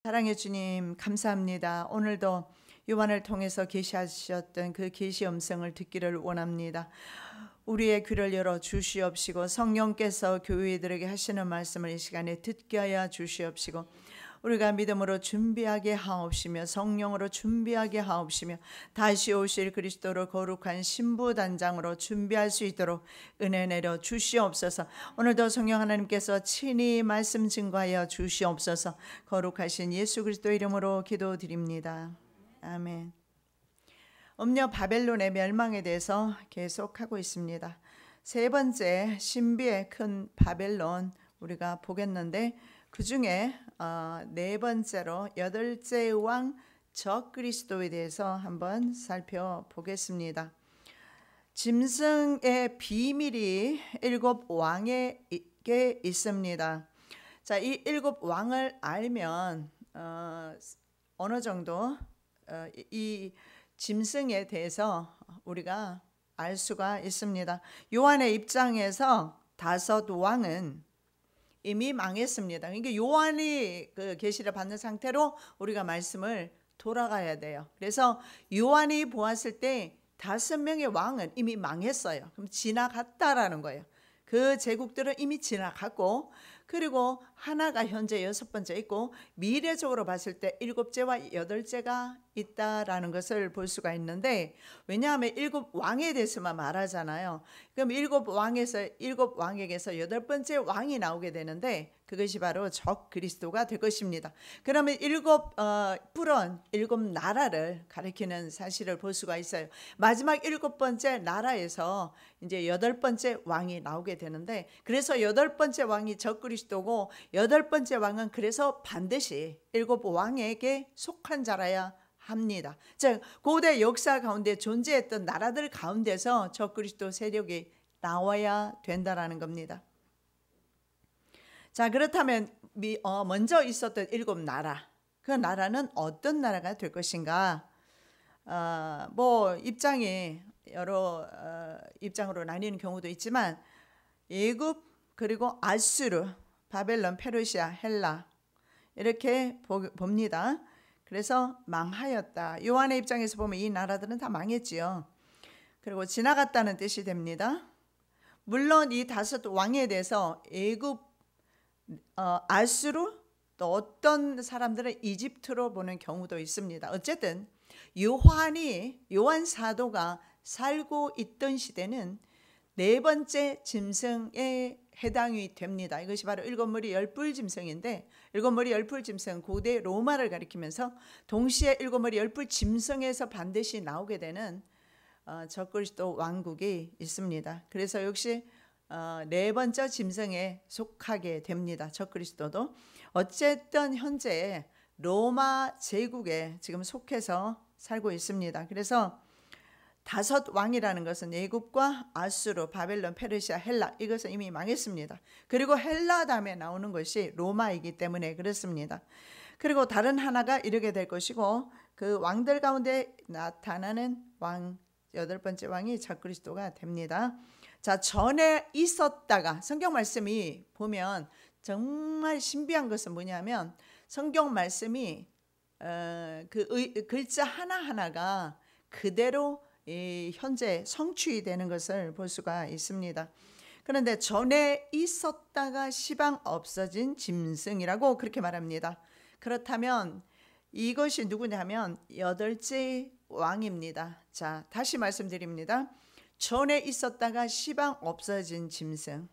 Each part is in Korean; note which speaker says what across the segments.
Speaker 1: 사랑해 주님, 감사합니다. 오늘도 요한을 통해서 계시하셨던 그 계시 음성을 듣기를 원합니다. 우리의 귀를 열어 주시옵시고 성령께서 교회들에게 하시는 말씀을 이 시간에 듣게 하여 주시옵시고 우리가 믿음으로 준비하게 하옵시며 성령으로 준비하게 하옵시며 다시 오실 그리스도로 거룩한 신부단장으로 준비할 수 있도록 은혜 내려 주시옵소서. 오늘도 성령 하나님께서 친히 말씀 증거하여 주시옵소서. 거룩하신 예수 그리스도 이름으로 기도드립니다. 아멘. 음녀 바벨론의 멸망에 대해서 계속하고 있습니다. 세 번째 신비의 큰 바벨론 우리가 보겠는데 그 중에 네 번째로 여덟째 왕 적그리스도에 대해서 한번 살펴보겠습니다. 짐승의 비밀이 일곱 왕에게 있습니다. 자, 이 일곱 왕을 알면 어느 정도 이 짐승에 대해서 우리가 알 수가 있습니다. 요한의 입장에서 다섯 왕은 이미 망했습니다. 그러니까 요한이 그 계시를 받는 상태로 우리가 말씀을 돌아가야 돼요. 그래서 요한이 보았을 때 5명의 왕은 이미 망했어요. 그럼 지나갔다라는 거예요. 그 제국들은 이미 지나갔고, 그리고 하나가 현재 6번째 있고 미래적으로 봤을 때 7째와 8째가 있다라는 것을 볼 수가 있는데, 왜냐하면 7왕에 대해서만 말하잖아요. 그럼 7왕에게서 8번째 왕이 나오게 되는데 그것이 바로 적 그리스도가 될 것입니다. 그러면 7뿔은 7나라를 가리키는 사실을 볼 수가 있어요. 마지막 7번째 나라에서 이제 8번째 왕이 나오게 되는데, 그래서 8번째 왕이 적 그리스도고 8번째 왕은 그래서 반드시 7왕에게 속한 자라야 합니다. 즉 고대 역사 가운데 존재했던 나라들 가운데서 적 그리스도 세력이 나와야 된다라는 겁니다. 자, 그렇다면 먼저 있었던 7나라, 그 나라는 어떤 나라가 될 것인가? 입장이 여러 입장으로 나뉘는 경우도 있지만 애굽, 그리고 아수르, 바벨론, 페르시아, 헬라 이렇게 봅니다. 그래서 망하였다. 요한의 입장에서 보면 이 나라들은 다 망했지요. 그리고 지나갔다는 뜻이 됩니다. 물론 이 5 왕에 대해서 애굽, 아수르, 또 어떤 사람들은 이집트로 보는 경우도 있습니다. 어쨌든 요한 사도가 살고 있던 시대는 네 번째 짐승에 해당이 됩니다. 이것이 바로 일곱머리 열뿔 짐승인데, 일곱머리 열뿔 짐승은 고대 로마를 가리키면서 동시에 일곱머리 열뿔 짐승에서 반드시 나오게 되는 적그리스도 왕국이 있습니다. 그래서 역시 네 번째 짐승에 속하게 됩니다. 적그리스도도. 어쨌든 현재 로마 제국에 지금 속해서 살고 있습니다. 그래서 5 왕이라는 것은 애굽과 아수르, 바벨론, 페르시아, 헬라, 이것은 이미 망했습니다. 그리고 헬라 다음에 나오는 것이 로마이기 때문에 그렇습니다. 그리고 다른 하나가 이르게 될 것이고, 그 왕들 가운데 나타나는 왕, 8번째 왕이 적그리스도가 됩니다. 자, 전에 있었다가, 성경 말씀이 보면 정말 신비한 것은 뭐냐면 성경 말씀이 글자 하나하나가 그대로 현재 성취되는 것을 볼 수가 있습니다. 그런데 전에 있었다가 시방 없어진 짐승이라고 그렇게 말합니다. 그렇다면 이것이 누구냐면 8째 왕입니다. 자, 다시 말씀드립니다. 전에 있었다가 시방 없어진 짐승.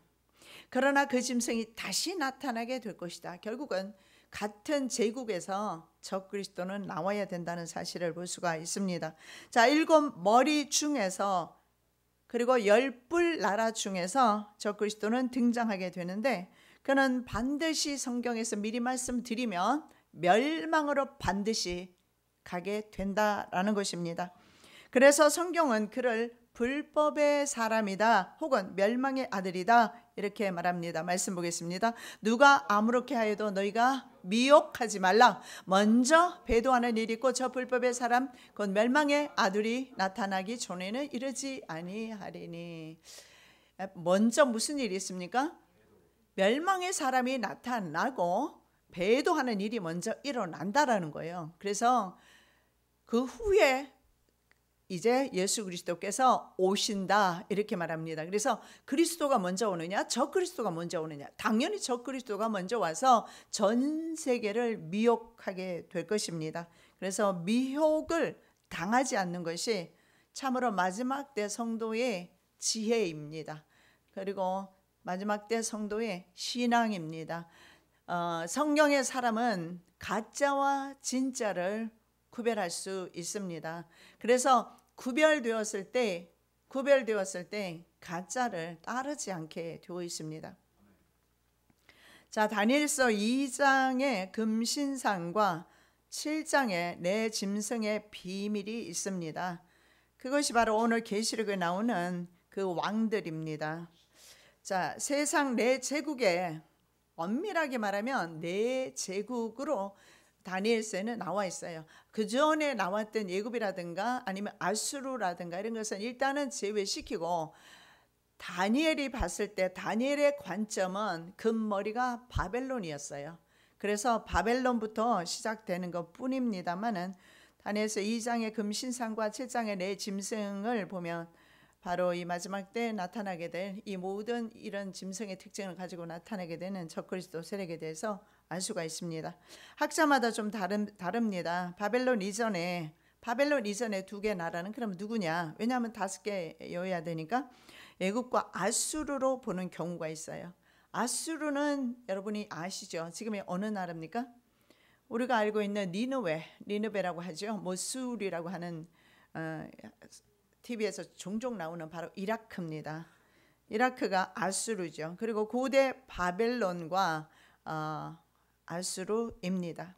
Speaker 1: 그러나 그 짐승이 다시 나타나게 될 것이다. 결국은 같은 제국에서 적그리스도는 나와야 된다는 사실을 볼 수가 있습니다. 자, 7머리 중에서, 그리고 10뿔 나라 중에서 적그리스도는 등장하게 되는데, 그는 반드시 성경에서 미리 말씀드리면 멸망으로 반드시 가게 된다라는 것입니다. 그래서 성경은 그를 불법의 사람이다, 혹은 멸망의 아들이다, 이렇게 말합니다. 말씀 보겠습니다. 누가 아무렇게 하여도 너희가 미혹하지 말라. 먼저 배도하는 일이 있고 저 불법의 사람 곧 멸망의 아들이 나타나기 전에는 이르지 아니하리니. 먼저 무슨 일이 있습니까? 멸망의 사람이 나타나고 배도하는 일이 먼저 일어난다라는 거예요. 그래서 그 후에 이제 예수 그리스도께서 오신다 이렇게 말합니다. 그래서 그리스도가 먼저 오느냐, 적그리스도가 먼저 오느냐? 당연히 적그리스도가 먼저 와서 전 세계를 미혹하게 될 것입니다. 그래서 미혹을 당하지 않는 것이 참으로 마지막 때 성도의 지혜입니다. 그리고 마지막 때 성도의 신앙입니다. 성경의 사람은 가짜와 진짜를 구별할 수 있습니다. 그래서 구별되었을 때 가짜를 따르지 않게 되어 있습니다. 자, 다니엘서 2장의 금신상과 7장에 내 짐승의 비밀이 있습니다. 그것이 바로 오늘 계시록에 나오는 그 왕들입니다. 자, 세상 네 제국에 엄밀하게 말하면 네 제국으로 다니엘서에는 나와 있어요. 그 전에 나왔던 예굽이라든가 아니면 아수르라든가 이런 것은 일단은 제외시키고, 다니엘이 봤을 때 다니엘의 관점은 금머리가 바벨론이었어요. 그래서 바벨론부터 시작되는 것 뿐입니다만은 다니엘서 2장의 금신상과 7장의 네 짐승을 보면 바로 이 마지막 때 나타나게 될 이 모든 이런 짐승의 특징을 가지고 나타나게 되는 적그리스도 세력에 대해서 알 수가 있습니다. 학자마다 좀 다릅니다. 바벨론 이전에 두 개 나라는 그럼 누구냐? 왜냐하면 5개여야 되니까 애굽과 아수르로 보는 경우가 있어요. 아수르는 여러분이 아시죠? 지금이 어느 나라입니까? 우리가 알고 있는 니느웨라고 하죠. 모술이라고 하는 TV에서 종종 나오는 바로 이라크입니다. 이라크가 아수르죠. 그리고 고대 바벨론과 아수르입니다.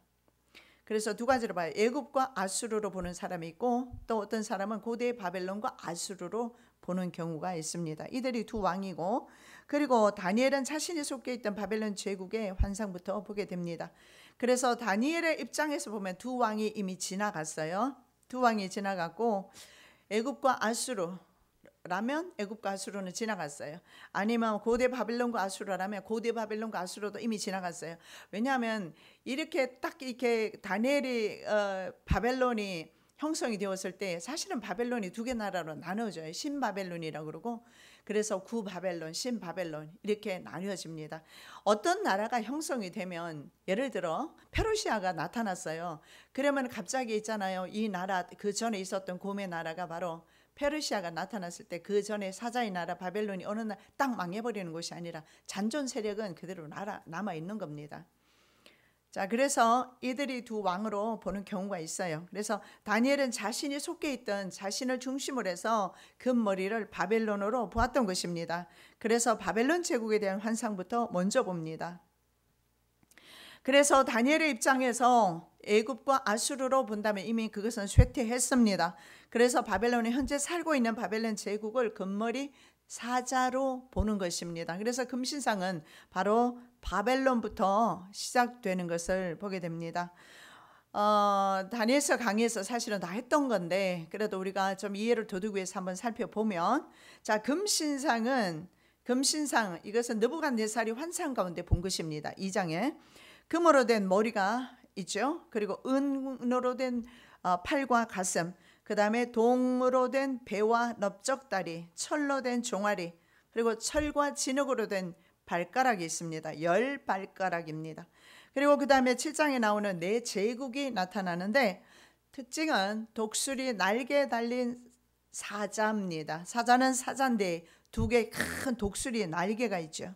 Speaker 1: 그래서 두 가지로 봐요. 애굽과 아수르로 보는 사람이 있고, 또 어떤 사람은 고대 바벨론과 아수르로 보는 경우가 있습니다. 이들이 두 왕이고, 그리고 다니엘은 자신이 속해 있던 바벨론 제국의 환상부터 보게 됩니다. 그래서 다니엘의 입장에서 보면 두 왕이 이미 지나갔어요. 두 왕이 지나갔고, 애굽과 아수르라면 애굽과 아수르는 지나갔어요. 아니면 고대 바벨론과 아수르라면 고대 바벨론과 아수르도 이미 지나갔어요. 왜냐하면 이렇게 다니엘이 바벨론이 형성이 되었을 때 사실은 바벨론이 두 개 나라로 나눠져요. 신바벨론이라고 그러고, 그래서 구바벨론, 신바벨론 이렇게 나뉘어집니다. 어떤 나라가 형성이 되면, 예를 들어 페르시아가 나타났어요. 그러면 갑자기 있잖아요. 이 나라, 그 전에 있었던 고메 나라가 바로 페르시아가 나타났을 때 그 전에 사자의 나라 바벨론이 어느 날 딱 망해버리는 것이 아니라 잔존 세력은 그대로 남아있는 겁니다. 자, 그래서 이들이 두 왕으로 보는 경우가 있어요. 그래서 다니엘은 자신이 속해 있던 자신을 중심으로 해서 금머리를 바벨론으로 보았던 것입니다. 그래서 바벨론 제국에 대한 환상부터 먼저 봅니다. 그래서 다니엘의 입장에서 애굽과 아수르로 본다면 이미 그것은 쇠퇴했습니다. 그래서 바벨론에 현재 살고 있는 바벨론 제국을 금머리 사자로 보는 것입니다. 그래서 금신상은 바로 바벨론부터 시작되는 것을 보게 됩니다. 다니엘서 강의에서 사실은 다 했던 건데, 그래도 우리가 좀 이해를 도두기 위해서 한번 살펴보면, 자, 금신상 이것은 느부갓네살이 환상 가운데 본 것입니다. 2장에 금으로 된 머리가 있죠. 그리고 은으로 된 팔과 가슴, 그 다음에 동으로 된 배와 넓적다리, 철로 된 종아리, 그리고 철과 진흙으로 된 발가락이 있습니다. 10발가락입니다. 그리고 그 다음에 7장에 나오는 네 제국이 나타나는데, 특징은 독수리 날개 달린 사자입니다. 사자는 사자인데 두 개의 큰 독수리 날개가 있죠.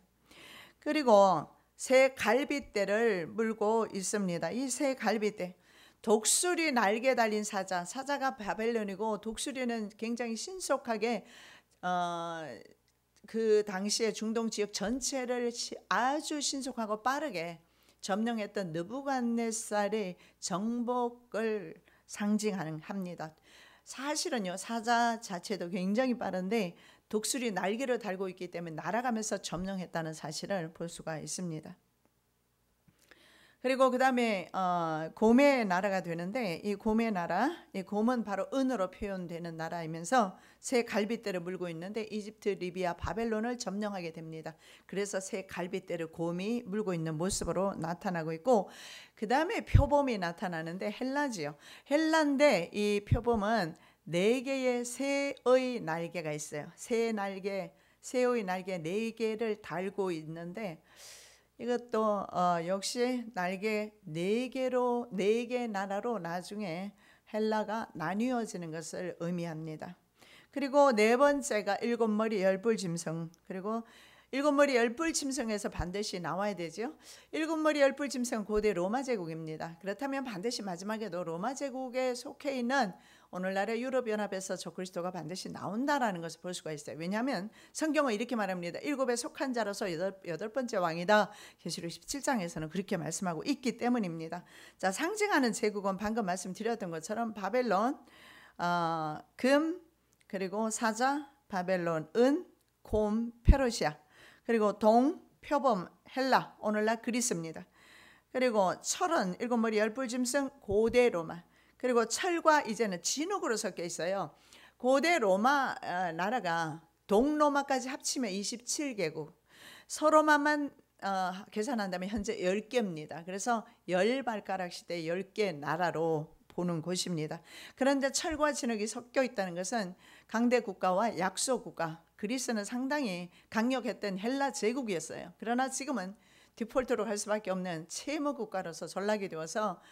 Speaker 1: 그리고 새 갈빗대를 물고 있습니다. 이 새 갈빗대, 독수리 날개 달린 사자가 바벨론이고, 독수리는 굉장히 신속하게 그 당시에 중동 지역 전체를 아주 신속하고 빠르게 점령했던 느부갓네살의 정복을 상징합니다. 사실은요, 사자 자체도 굉장히 빠른데 독수리 날개를 달고 있기 때문에 날아가면서 점령했다는 사실을 볼 수가 있습니다. 그리고 그 다음에 곰의 나라가 되는데, 이 곰의 나라, 이 곰은 바로 은으로 표현되는 나라이면서 새 갈빗대를 물고 있는데 이집트, 리비아, 바벨론을 점령하게 됩니다. 그래서 새 갈빗대를 곰이 물고 있는 모습으로 나타나고 있고, 그 다음에 표범이 나타나는데 헬라지요. 헬라인데 이 표범은 4개의 새의 날개가 있어요. 새의 날개, 새의 날개 4개를 달고 있는데, 이것도 역시 날개 4개로 4개 나라로 나중에 헬라가 나뉘어지는 것을 의미합니다. 그리고 네 번째가 7머리 열불 짐승. 그리고 7머리 열불 짐승에서 반드시 나와야 되죠. 7머리 열불 짐승은 고대 로마 제국입니다. 그렇다면 반드시 마지막에도 로마 제국에 속해 있는 오늘날의 유럽연합에서 적그리스도가 반드시 나온다라는 것을 볼 수가 있어요. 왜냐하면 성경은 이렇게 말합니다. 7에 속한 자로서 8번째 왕이다. 계시록 17장에서는 그렇게 말씀하고 있기 때문입니다. 자, 상징하는 제국은 방금 말씀드렸던 것처럼 바벨론, 금, 그리고 사자, 바벨론, 은, 곰, 페르시아, 그리고 동, 표범, 헬라, 오늘날 그리스입니다. 그리고 철은 7머리 열불 짐승, 고대 로마. 그리고 철과 이제는 진흙으로 섞여 있어요. 고대 로마 나라가 동로마까지 합치면 27개국, 서로마만 계산한다면 현재 10개입니다. 그래서 10발가락 시대 10개 나라로 보는 곳입니다. 그런데 철과 진흙이 섞여 있다는 것은 강대 국가와 약소 국가, 그리스는 상당히 강력했던 헬라 제국이었어요. 그러나 지금은 디폴트로 갈 수밖에 없는 채무 국가로서 전락이 되어서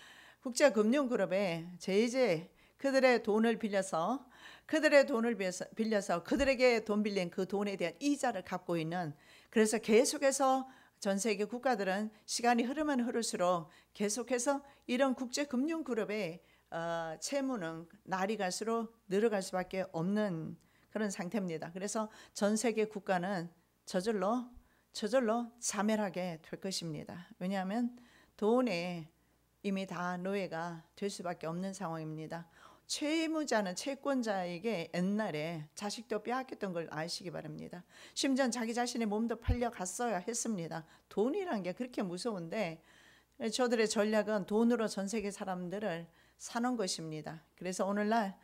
Speaker 1: 국제금융그룹에 제재, 그들의 돈을 빌려서 그들에게 돈 빌린 그 돈에 대한 이자를 갚고 있는, 그래서 계속해서 전 세계 국가들은 시간이 흐르면 흐를수록 계속해서 이런 국제금융그룹의 채무는 날이 갈수록 늘어갈 수밖에 없는 그런 상태입니다. 그래서 전 세계 국가는 저절로 자멸하게 될 것입니다. 왜냐하면 돈에 이미 다 노예가 될 수밖에 없는 상황입니다. 채무자는 채권자에게 옛날에 자식도 빼앗겼던 걸 아시기 바랍니다. 심지어 자기 자신의 몸도 팔려갔어야 했습니다. 돈이란 게 그렇게 무서운데 저들의 전략은 돈으로 전 세계 사람들을 사는 것입니다. 그래서 오늘날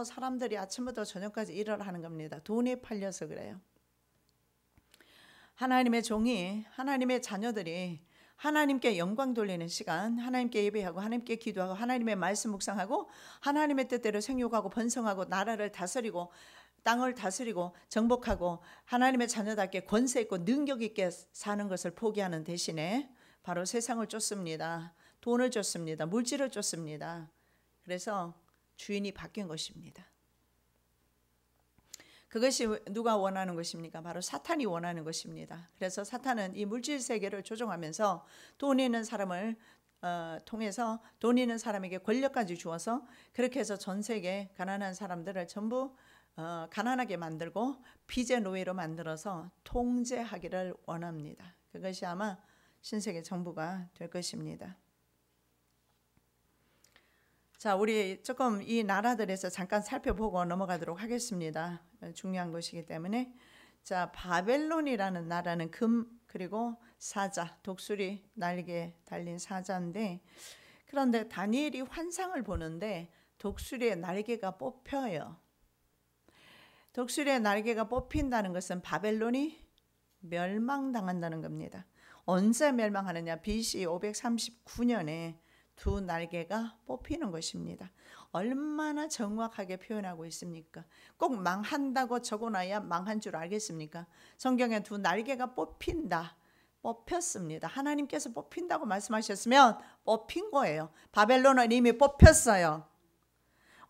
Speaker 1: 사람들이 아침부터 저녁까지 일을 하는 겁니다. 돈에 팔려서 그래요. 하나님의 종이, 하나님의 자녀들이 하나님께 영광 돌리는 시간, 하나님께 예배하고 하나님께 기도하고 하나님의 말씀 묵상하고 하나님의 뜻대로 생육하고 번성하고 나라를 다스리고 땅을 다스리고 정복하고 하나님의 자녀답게 권세 있고 능력 있게 사는 것을 포기하는 대신에 바로 세상을 쫓습니다. 돈을 쫓습니다. 물질을 쫓습니다. 그래서 주인이 바뀐 것입니다. 그것이 누가 원하는 것입니까? 바로 사탄이 원하는 것입니다. 그래서 사탄은 이 물질 세계를 조종하면서 돈 있는 사람을 통해서 돈 있는 사람에게 권력까지 주어서 그렇게 해서 전 세계 가난한 사람들을 전부 가난하게 만들고 빚의 노예로 만들어서 통제하기를 원합니다. 그것이 아마 신세계 정부가 될 것입니다. 자, 우리 조금 이 나라들에서 잠깐 살펴보고 넘어가도록 하겠습니다. 중요한 것이기 때문에. 자, 바벨론이라는 나라는 금, 그리고 사자, 독수리 날개 달린 사자인데, 그런데 다니엘이 환상을 보는데 독수리의 날개가 뽑혀요. 독수리의 날개가 뽑힌다는 것은 바벨론이 멸망당한다는 겁니다. 언제 멸망하느냐? BC 539년에 두 날개가 뽑히는 것입니다. 얼마나 정확하게 표현하고 있습니까? 꼭 망한다고 적어놔야 망한 줄 알겠습니까? 성경에 두 날개가 뽑힌다, 뽑혔습니다. 하나님께서 뽑힌다고 말씀하셨으면 뽑힌 거예요. 바벨론은 이미 뽑혔어요.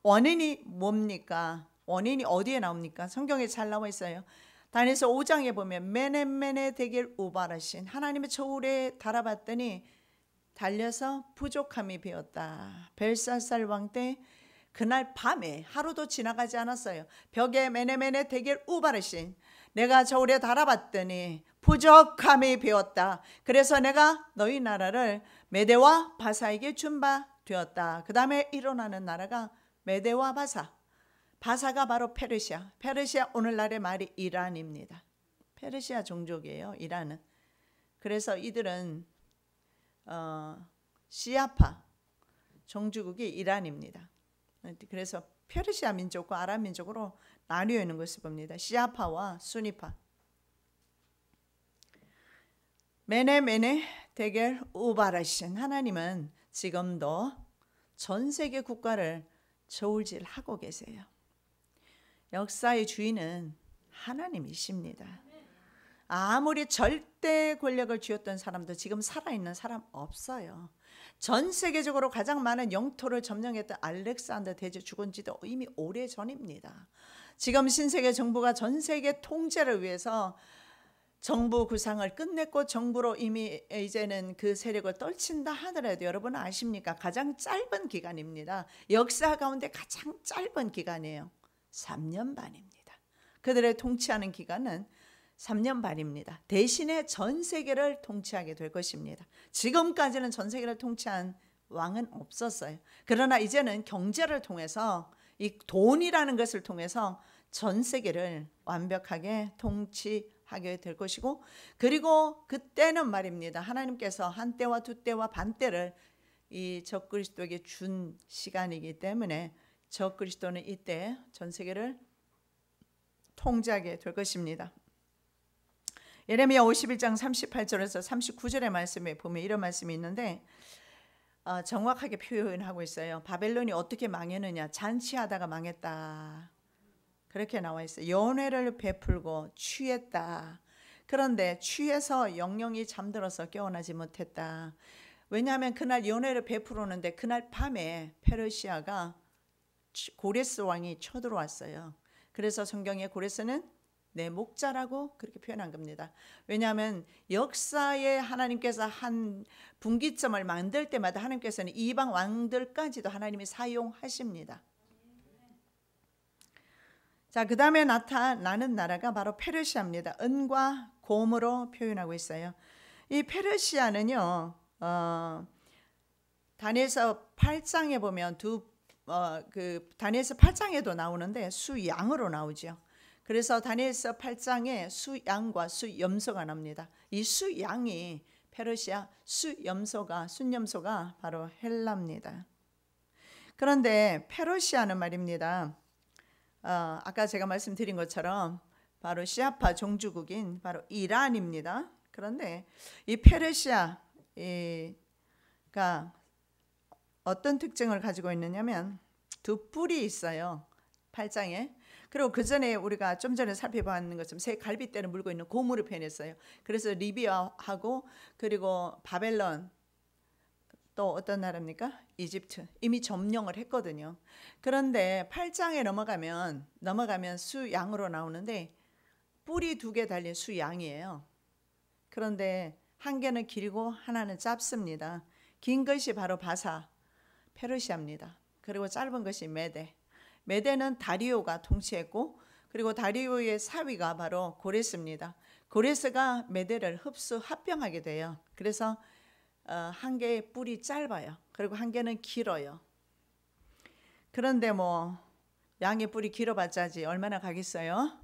Speaker 1: 원인이 뭡니까? 원인이 어디에 나옵니까? 성경에 잘 나와 있어요. 다니엘서 5장에 보면 메네메네 데겔 우바라신, 하나님의 저울에 달아봤더니 달려서 부족함이 배었다. 벨사살 왕 때 그날 밤에 하루도 지나가지 않았어요. 벽에 메네메네 데겔 우바르신, 내가 저울에 달아봤더니 부족함이 배었다. 그래서 내가 너희 나라를 메대와 바사에게 준 바 되었다. 그 다음에 일어나는 나라가 메대와 바사, 바사가 바로 페르시아, 페르시아 오늘날의 말이 이란입니다. 페르시아 종족이에요, 이란은. 그래서 이들은 시아파 종주국이 이란입니다. 그래서 페르시아 민족과 아랍 민족으로 나뉘어 있는 것을 봅니다. 시아파와 수니파. 메네 데겔 우바라신. 하나님은 지금도 전 세계 국가를 저울질하고 계세요. 역사의 주인은 하나님이십니다. 아무리 절대 권력을 쥐었던 사람도 지금 살아있는 사람 없어요. 전 세계적으로 가장 많은 영토를 점령했던 알렉산더 대제 죽은 지도 이미 오래전입니다. 지금 신세계 정부가 전 세계 통제를 위해서 정부 구상을 끝냈고 정부로 이미 이제는 그 세력을 떨친다 하더라도 여러분 아십니까? 가장 짧은 기간입니다. 역사 가운데 가장 짧은 기간이에요. 3년 반입니다. 그들의 통치하는 기간은 3년 반입니다. 대신에 전 세계를 통치하게 될 것입니다. 지금까지는 전 세계를 통치한 왕은 없었어요. 그러나 이제는 경제를 통해서 이 돈이라는 것을 통해서 전 세계를 완벽하게 통치하게 될 것이고, 그리고 그때는 말입니다. 하나님께서 한 때와 두 때와 반 때를 이 적그리스도에게 준 시간이기 때문에 적그리스도는 이때 전 세계를 통제하게 될 것입니다. 예레미야 51장 38절에서 39절의 말씀에 보면 이런 말씀이 있는데 정확하게 표현하고 있어요. 바벨론이 어떻게 망했느냐. 잔치하다가 망했다. 그렇게 나와 있어요. 연회를 베풀고 취했다. 그런데 취해서 영영이 잠들어서 깨어나지 못했다. 왜냐하면 그날 연회를 베풀었는데 그날 밤에 페르시아가 고레스 왕이 쳐들어왔어요. 그래서 성경에 고레스는 내 목자라고 그렇게 표현한 겁니다. 왜냐하면 역사에 하나님께서 한 분기점을 만들 때마다 하나님께서는 이방 왕들까지도 하나님이 사용하십니다. 자, 그 다음에 나타나는 나라가 바로 페르시아입니다. 은과 곰으로 표현하고 있어요. 이 페르시아는요, 다니엘서 8장에 보면 다니엘서 8장에도 나오는데 수양으로 나오죠. 그래서 다니엘서 8장에 수양과 수염소가 나옵니다. 이 수양이 페르시아, 순염소가 바로 헬라입니다. 그런데 페르시아는 말입니다. 아까 제가 말씀드린 것처럼 바로 시아파 종주국인 바로 이란입니다. 그런데 이 페르시아가 어떤 특징을 가지고 있느냐면 두 뿔이 있어요. 8장에. 그리고 그 전에 우리가 좀 전에 살펴봤는 것처럼 새 갈빗대를 물고 있는 고무를 표현했어요. 그래서 리비아하고 그리고 바벨론, 또 어떤 나라입니까? 이집트 이미 점령을 했거든요. 그런데 8장에 넘어가면 수양으로 나오는데 뿔이 2개 달린 수양이에요. 그런데 한 개는 길고 하나는 짧습니다. 긴 것이 바로 바사, 페르시아입니다. 그리고 짧은 것이 메데는 다리오가 통치했고, 그리고 다리오의 사위가 바로 고레스입니다. 고레스가 메데를 합병하게 돼요. 그래서 한 개의 뿔이 짧아요. 그리고 한 개는 길어요. 그런데 양의 뿔이 길어봤자지 얼마나 가겠어요?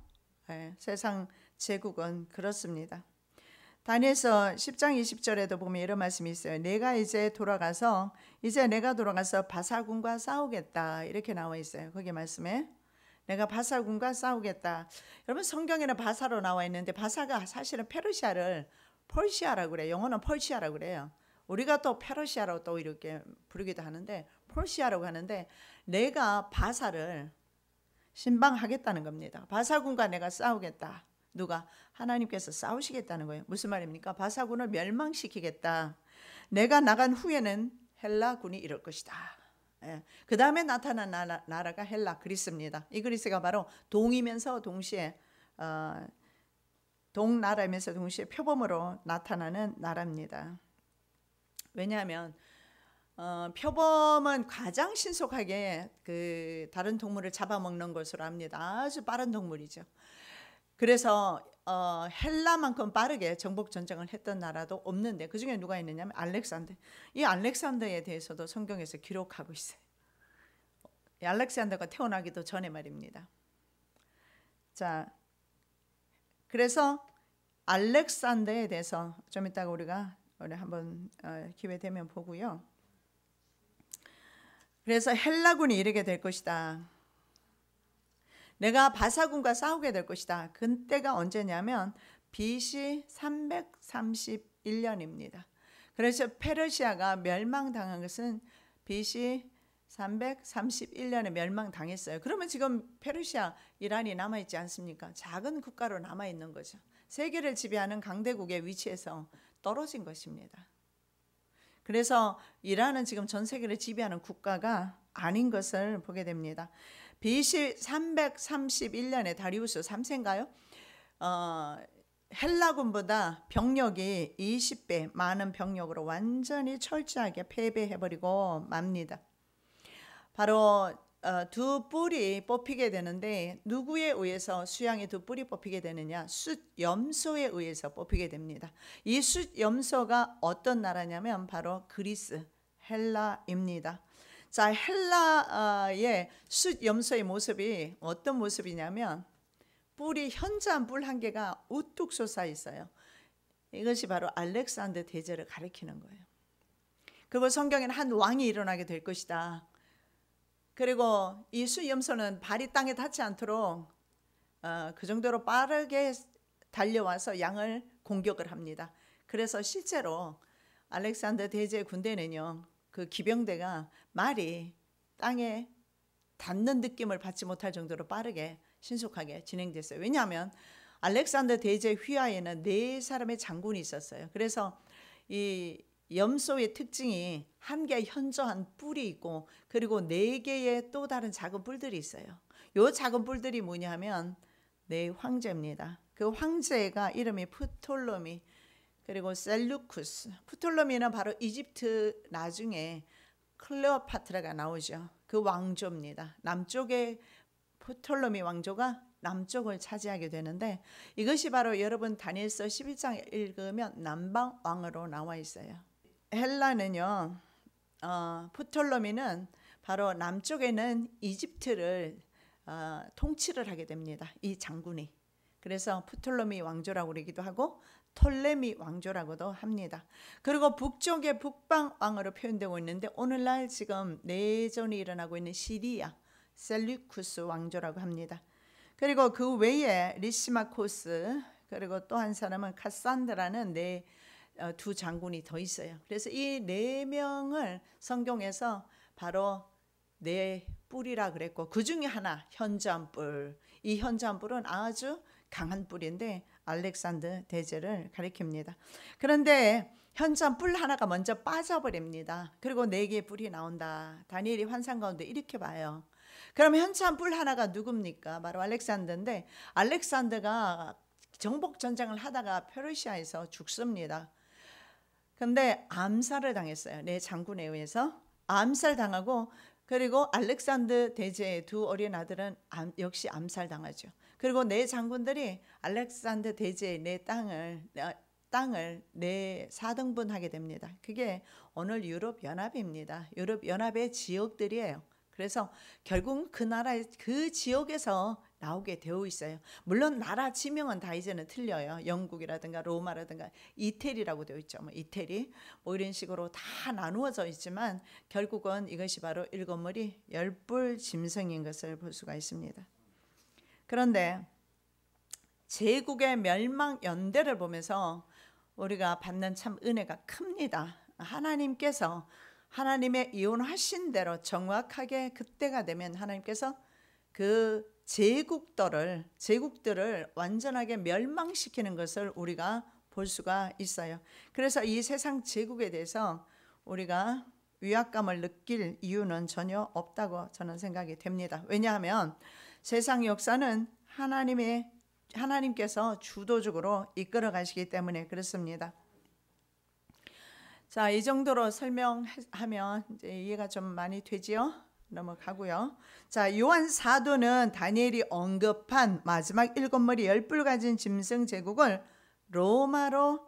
Speaker 1: 네, 세상 제국은 그렇습니다. 다니엘서 10장 20절에도 보면 이런 말씀이 있어요. 내가 돌아가서 바사군과 싸우겠다. 이렇게 나와 있어요. 거기 말씀에 내가 바사군과 싸우겠다. 여러분 성경에는 바사로 나와 있는데 바사가 사실은 페르시아를 펄시아라고 그래요. 영어는 펄시아라고 그래요. 우리가 또 페르시아라고 또 이렇게 부르기도 하는데 펄시아라고 하는데 내가 바사를 신방하겠다는 겁니다. 바사군과 내가 싸우겠다. 누가? 하나님께서 싸우시겠다는 거예요. 무슨 말입니까? 바사군을 멸망시키겠다. 내가 나간 후에는 헬라군이 이럴 것이다. 예. 그 다음에 나타난 나라가 헬라 그리스입니다. 이 그리스가 바로 동이면서 동시에 동나라이면서 동시에 표범으로 나타나는 나라입니다. 왜냐하면 표범은 가장 신속하게 다른 동물을 잡아먹는 것으로 압니다. 아주 빠른 동물이죠. 그래서 헬라만큼 빠르게 정복 전쟁을 했던 나라도 없는데 그 중에 누가 있느냐면 알렉산더. 이 알렉산더에 대해서도 성경에서 기록하고 있어요. 이 알렉산더가 태어나기도 전에 말입니다. 자, 그래서 알렉산더에 대해서 좀 이따가 우리가 우리 한번 기회 되면 보고요. 그래서 헬라군이 이르게 될 것이다. 내가 바사군과 싸우게 될 것이다. 그때가 언제냐면 BC 331년입니다. 그래서 페르시아가 멸망당한 것은 BC 331년에 멸망당했어요. 그러면 지금 페르시아, 이란이 남아있지 않습니까? 작은 국가로 남아있는 거죠. 세계를 지배하는 강대국의 위치에서 떨어진 것입니다. 그래서 이란은 지금 전 세계를 지배하는 국가가 아닌 것을 보게 됩니다. BC 331년에 다리우스 3세인가요? 헬라군보다 병력이 20배 많은 병력으로 완전히 철저하게 패배해버리고 맙니다. 바로 두 뿔이 뽑히게 되는데 누구에 의해서 수양의 두 뿔이 뽑히게 되느냐? 숫염소에 의해서 뽑히게 됩니다. 이 숫염소가 어떤 나라냐면 바로 그리스, 헬라입니다. 자, 헬라의 숫염소의 모습이 어떤 모습이냐면 뿔이 현저한 뿔 한 개가 우뚝 솟아 있어요. 이것이 바로 알렉산더 대제를 가리키는 거예요. 그리고 성경에는 한 왕이 일어나게 될 것이다. 그리고 이 숫염소는 발이 땅에 닿지 않도록 그 정도로 빠르게 달려와서 양을 공격을 합니다. 그래서 실제로 알렉산더 대제의 군대는요, 그 기병대가 말이 땅에 닿는 느낌을 받지 못할 정도로 빠르게 신속하게 진행됐어요. 왜냐하면 알렉산더 대제 휘하에는 4사람의 장군이 있었어요. 그래서 이 염소의 특징이 한 개의 현저한 뿔이 있고 그리고 4개의 또 다른 작은 뿔들이 있어요. 이 작은 뿔들이 뭐냐면 네 황제입니다. 그 황제가 이름이 프톨로미 그리고 셀루쿠스. 프톨로미는 바로 이집트 나중에 클레오파트라가 나오죠. 그 왕조입니다. 남쪽의 프톨로미 왕조가 남쪽을 차지하게 되는데 이것이 바로 여러분 다니엘서 11장 읽으면 남방 왕으로 나와 있어요. 헬라는요, 프톨로미는 바로 남쪽에는 이집트를 통치를 하게 됩니다. 이 장군이. 그래서 프톨로미 왕조라고 그러기도 하고 톨레미 왕조라고도 합니다. 그리고 북쪽의 북방 왕으로 표현되고 있는데 오늘날 지금 내전이 일어나고 있는 시리아 셀루쿠스 왕조라고 합니다. 그리고 그 외에 리시마코스 그리고 또 한 사람은 카산드라는 두 장군이 더 있어요. 그래서 이 4명을 성경에서 바로 네 뿔이라 그랬고 그 중에 하나 현저한 뿔. 이 현저한 뿔은 아주 강한 뿔인데 알렉산더 대제를 가리킵니다. 그런데 현저한 뿔 하나가 먼저 빠져버립니다. 그리고 4개의 뿔이 나온다. 다니엘이 환상 가운데 이렇게 봐요. 그럼 현저한 뿔 하나가 누굽니까? 바로 알렉산더인데 알렉산더가 정복 전쟁을 하다가 페르시아에서 죽습니다. 근데 암살을 당했어요. 네 장군에 의해서 암살당하고 그리고 알렉산더 대제의 두 어린 아들은 역시 암살당하죠. 그리고 네 장군들이 알렉산더 대제의 네 땅을 네 4등분하게 됩니다. 그게 오늘 유럽 연합입니다. 유럽 연합의 지역들이에요. 그래서 결국 그 나라의 그 지역에서 나오게 되어 있어요. 물론 나라 지명은 다 이제는 틀려요. 영국이라든가 로마라든가 이태리라고 되어 있죠. 이태리 이런 식으로 다 나누어져 있지만 결국은 이것이 바로 일곱머리 열불 짐승인 것을 볼 수가 있습니다. 그런데 제국의 멸망 연대를 보면서 우리가 받는 참 은혜가 큽니다. 하나님께서 하나님의 이혼하신 대로 정확하게 그때가 되면 하나님께서 그 제국들을 완전하게 멸망시키는 것을 우리가 볼 수가 있어요. 그래서 이 세상 제국에 대해서 우리가 위압감을 느낄 이유는 전혀 없다고 저는 생각이 됩니다. 왜냐하면 세상 역사는 하나님께서 주도적으로 이끌어 가시기 때문에 그렇습니다. 자, 이 정도로 설명하면 이제 이해가 좀 많이 되지요? 넘어가고요. 자, 요한 사도는 다니엘이 언급한 마지막 7머리 10뿔 가진 짐승 제국을 로마로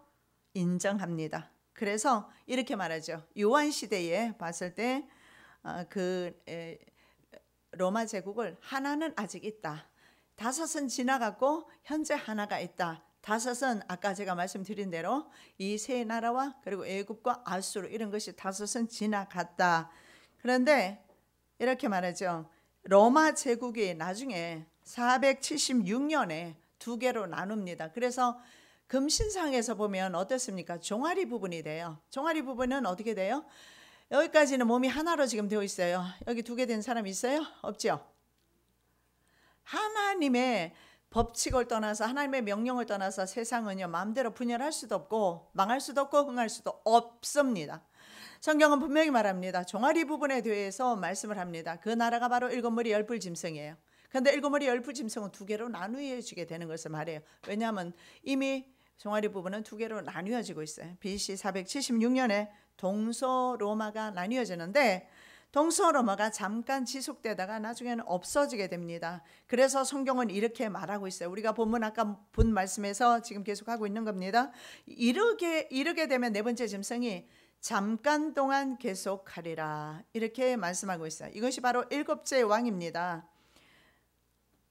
Speaker 1: 인정합니다. 그래서 이렇게 말하죠. 요한 시대에 봤을 때 로마 제국을 하나는 아직 있다. 5은 지나갔고 현재 하나가 있다. 다섯은 아까 제가 말씀드린 대로 이 세 나라와 그리고 애굽과 아수르 이런 것이 다섯은 지나갔다. 그런데 이렇게 말하죠. 로마 제국이 나중에 476년에 두 개로 나눕니다. 그래서 금신상에서 보면 어떻습니까? 종아리 부분이 돼요. 종아리 부분은 어떻게 돼요? 여기까지는 몸이 하나로 지금 되어 있어요. 여기 두 개 된 사람 있어요? 없죠? 하나님의 법칙을 떠나서 하나님의 명령을 떠나서 세상은요 마음대로 분열할 수도 없고 망할 수도 없고 흥할 수도 없습니다. 성경은 분명히 말합니다. 종아리 부분에 대해서 말씀을 합니다. 그 나라가 바로 일곱 머리 열불 짐승이에요. 그런데 일곱 머리 열불 짐승은 두 개로 나누어지게 되는 것을 말해요. 왜냐하면 이미 종아리 부분은 두 개로 나뉘어지고 있어요. BC 476년에 동서로마가 나뉘어지는데 동서로마가 잠깐 지속되다가 나중에는 없어지게 됩니다. 그래서 성경은 이렇게 말하고 있어요. 우리가 본문 아까 본 말씀에서 지금 계속하고 있는 겁니다. 이르게 되면 네 번째 짐승이 잠깐 동안 계속하리라 이렇게 말씀하고 있어요. 이것이 바로 일곱째 왕입니다.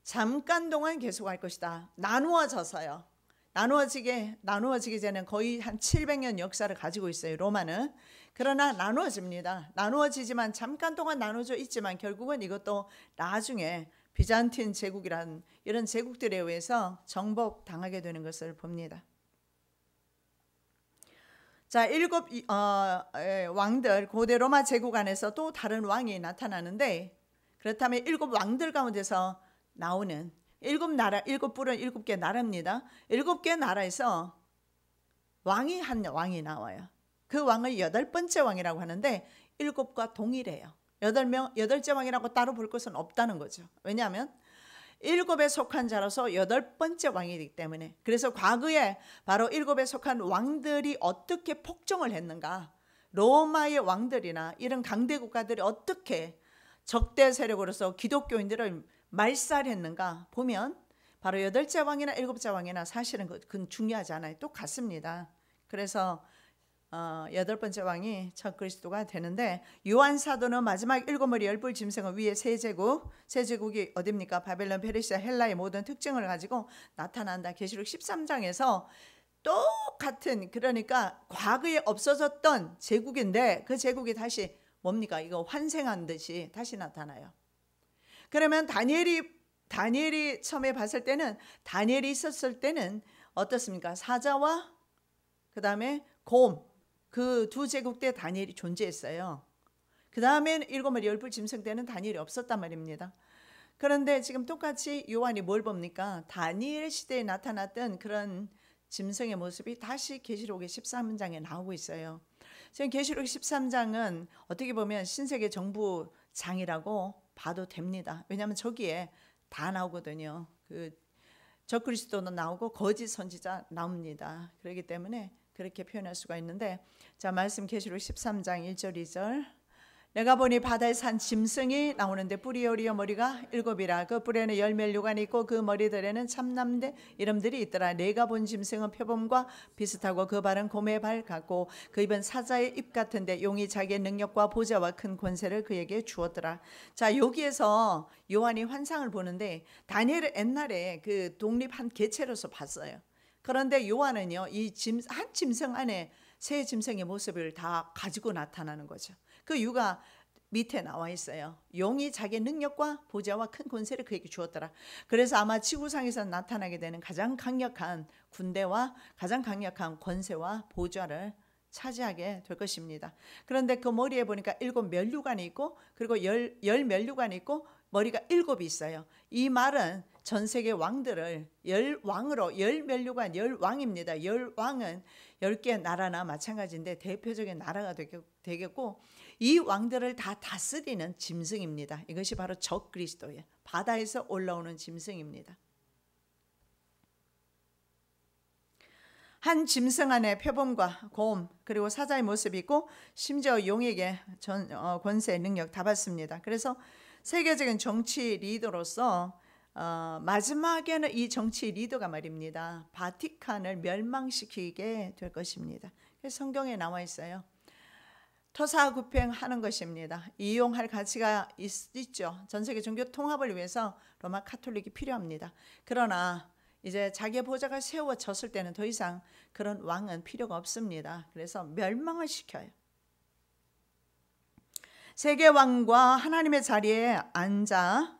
Speaker 1: 잠깐 동안 계속할 것이다. 나누어져서요. 나누어지기 전에 거의 한 700년 역사를 가지고 있어요. 로마는. 그러나 나누어집니다. 나누어지지만 잠깐 동안 나누어져 있지만 결국은 이것도 나중에 비잔틴 제국이란 이런 제국들에 의해서 정복당하게 되는 것을 봅니다. 자, 일곱 왕들, 고대 로마 제국 안에서 또 다른 왕이 나타나는데 그렇다면 일곱 왕들 가운데서 나오는 일곱 나라, 일곱 뿔은 일곱 개 나라입니다. 일곱 개 나라에서 한 왕이 나와요. 그 왕을 여덟 번째 왕이라고 하는데 일곱과 동일해요. 여덟째 왕이라고 따로 볼 것은 없다는 거죠. 왜냐하면 일곱에 속한 자로서 여덟 번째 왕이기 때문에. 그래서 과거에 바로 일곱에 속한 왕들이 어떻게 폭정을 했는가, 로마의 왕들이나 이런 강대 국가들이 어떻게 적대 세력으로서 기독교인들을 말살했는가 보면 바로 여덟째 왕이나 일곱째 왕이나 사실은 그건 중요하지 않아요. 똑같습니다. 그래서 여덟 번째 왕이 첫 그리스도가 되는데 요한 사도는 마지막 일곱 머리 열불 짐승은 위에 세 제국이 어딥니까? 바벨론, 페르시아, 헬라의 모든 특징을 가지고 나타난다. 계시록 13장에서 똑같은, 그러니까 과거에 없어졌던 제국인데 그 제국이 다시 뭡니까? 이거 환생한 듯이 다시 나타나요. 그러면 다니엘이 처음에 봤을 때는, 다니엘이 있었을 때는 어떻습니까? 사자와 그 다음에 곰, 그 두 제국 때 다니엘이 존재했어요. 그 다음엔 일곱 머리 열불 짐승 때는 다니엘이 없었단 말입니다. 그런데 지금 똑같이 요한이 뭘 봅니까? 다니엘 시대에 나타났던 그런 짐승의 모습이 다시 계시록의 13장에 나오고 있어요. 지금 계시록 13장은 어떻게 보면 신세계 정부장이라고 봐도 됩니다. 왜냐하면 저기에 다 나오거든요. 적그리스도도 나오고 거짓 선지자 나옵니다. 그렇기 때문에 그렇게 표현할 수가 있는데, 자, 말씀 계시록 13장 1절 2절. 내가 보니 바다에 산 짐승이 나오는데 뿔이 열이요 머리가 일곱이라. 그 뿔에는 열 면류관이 있고 그 머리들에는 참남대 이름들이 있더라. 내가 본 짐승은 표범과 비슷하고 그 발은 곰의 발 같고 그 입은 사자의 입 같은데 용이 자기의 능력과 보좌와 큰 권세를 그에게 주었더라. 자, 여기에서 요한이 환상을 보는데 다니엘은 옛날에 그 독립한 개체로서 봤어요. 그런데 요한은요, 한 짐승 안에 세 짐승의 모습을 다 가지고 나타나는 거죠. 그 이유가 밑에 나와 있어요. 용이 자기의 능력과 보좌와 큰 권세를 그에게 주었더라. 그래서 아마 지구상에서 나타나게 되는 가장 강력한 군대와 가장 강력한 권세와 보좌를 차지하게 될 것입니다. 그런데 그 머리에 보니까 일곱 면류관이 있고 그리고 열 면류관이 있고 머리가 일곱이 있어요. 이 말은 전 세계 왕들을 열왕으로, 열면류관, 열왕입니다. 열왕은 10개 나라나 마찬가지인데 대표적인 나라가 되겠고 이 왕들을 다 다스리는 짐승입니다. 이것이 바로 적그리스도예요. 바다에서 올라오는 짐승입니다. 한 짐승 안에 표범과 곰 그리고 사자의 모습이 있고 심지어 용에게 권세, 능력 다 받습니다. 그래서 세계적인 정치 리더로서 마지막에는 이 정치 리더가 말입니다, 바티칸을 멸망시키게 될 것입니다. 성경에 나와 있어요. 토사구팽하는 것입니다. 이용할 가치가 있죠. 전 세계 종교 통합을 위해서 로마 카톨릭이 필요합니다. 그러나 이제 자기의 보좌가 세워졌을 때는 더 이상 그런 왕은 필요가 없습니다. 그래서 멸망을 시켜요. 세계 왕과 하나님의 자리에 앉아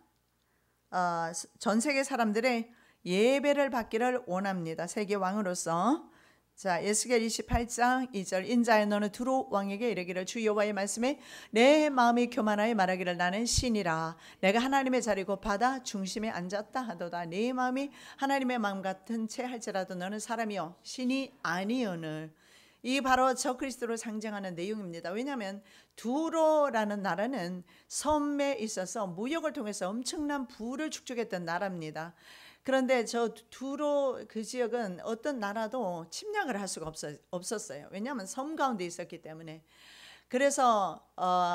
Speaker 1: 전 세계 사람들의 예배를 받기를 원합니다. 세계 왕으로서. 자, 에스겔 28장 2절 인자여 너는 두로 왕에게 이르기를 주 여호와의 말씀에 내 마음이 교만하여 말하기를 나는 신이라 내가 하나님의 자리 곧 바다 중심에 앉았다 하도다. 네 마음이 하나님의 마음 같은 채 할지라도 너는 사람이요 신이 아니오늘. 이 바로 적그리스도를 상징하는 내용입니다. 왜냐하면 두로라는 나라는 섬에 있어서 무역을 통해서 엄청난 부를 축적했던 나라입니다. 그런데 저 두로 그 지역은 어떤 나라도 침략을 할 수가 없었어요. 왜냐하면 섬 가운데 있었기 때문에. 그래서